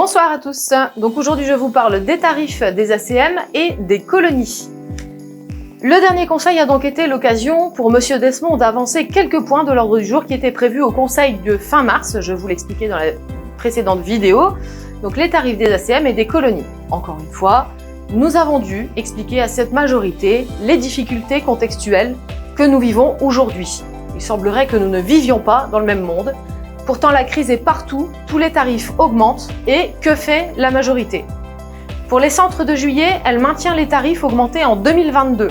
Bonsoir à tous. Donc aujourd'hui je vous parle des tarifs des ACM et des colonies. Le dernier conseil a donc été l'occasion pour Monsieur Desmond d'avancer quelques points de l'ordre du jour qui étaient prévus au conseil de fin mars, je vous l'expliquais dans la précédente vidéo, donc les tarifs des ACM et des colonies. Encore une fois, nous avons dû expliquer à cette majorité les difficultés contextuelles que nous vivons aujourd'hui. Il semblerait que nous ne vivions pas dans le même monde. Pourtant, la crise est partout, tous les tarifs augmentent et que fait la majorité? Pour les centres de juillet, elle maintient les tarifs augmentés en 2022.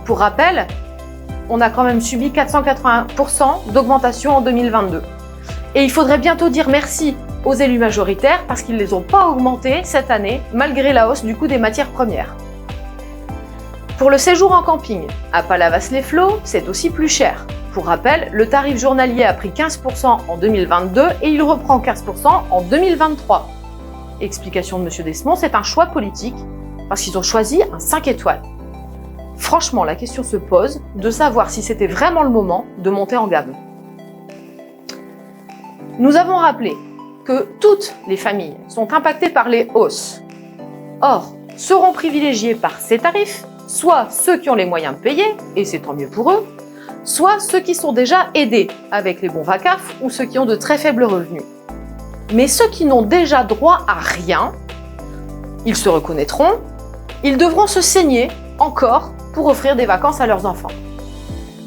Pour rappel, on a quand même subi 480% d'augmentation en 2022. Et il faudrait bientôt dire merci aux élus majoritaires parce qu'ils ne les ont pas augmentés cette année, malgré la hausse du coût des matières premières. Pour le séjour en camping, à Palavas-les-Flots, c'est aussi plus cher. Pour rappel, le tarif journalier a pris 15% en 2022 et il reprend 15% en 2023. Explication de M. Desmond, c'est un choix politique parce qu'ils ont choisi un 5 étoiles. Franchement, la question se pose de savoir si c'était vraiment le moment de monter en gamme. Nous avons rappelé que toutes les familles sont impactées par les hausses. Or, seront privilégiés par ces tarifs soit ceux qui ont les moyens de payer, et c'est tant mieux pour eux, soit ceux qui sont déjà aidés avec les bons VACAF ou ceux qui ont de très faibles revenus. Mais ceux qui n'ont déjà droit à rien, ils se reconnaîtront, ils devront se saigner encore pour offrir des vacances à leurs enfants.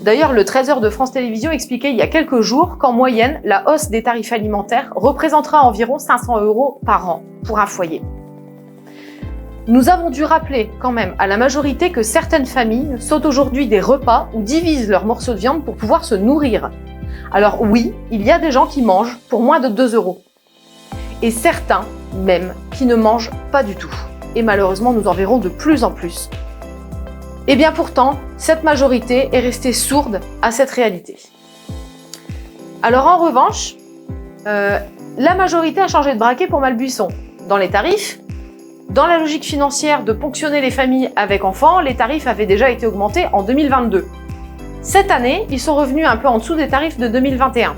D'ailleurs, le 13h de France Télévisions expliquait il y a quelques jours qu'en moyenne, la hausse des tarifs alimentaires représentera environ 500 € par an pour un foyer. Nous avons dû rappeler quand même à la majorité que certaines familles sautent aujourd'hui des repas ou divisent leurs morceaux de viande pour pouvoir se nourrir. Alors oui, il y a des gens qui mangent pour moins de 2 €. Et certains même qui ne mangent pas du tout. Et malheureusement, nous en verrons de plus en plus. Et bien pourtant, cette majorité est restée sourde à cette réalité. Alors en revanche, la majorité a changé de braquet pour Malbuisson. Dans les tarifs, dans la logique financière de ponctionner les familles avec enfants, les tarifs avaient déjà été augmentés en 2022. Cette année, ils sont revenus un peu en dessous des tarifs de 2021.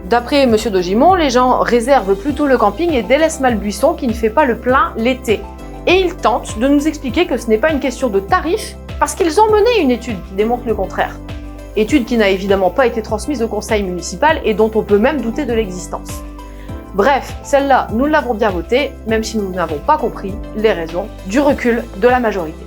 D'après M. de Gimont, les gens réservent plutôt le camping et délaissent Malbuisson qui ne fait pas le plein l'été. Et ils tentent de nous expliquer que ce n'est pas une question de tarifs parce qu'ils ont mené une étude qui démontre le contraire. Étude qui n'a évidemment pas été transmise au conseil municipal et dont on peut même douter de l'existence. Bref, celle-là, nous l'avons bien votée, même si nous n'avons pas compris les raisons du recul de la majorité.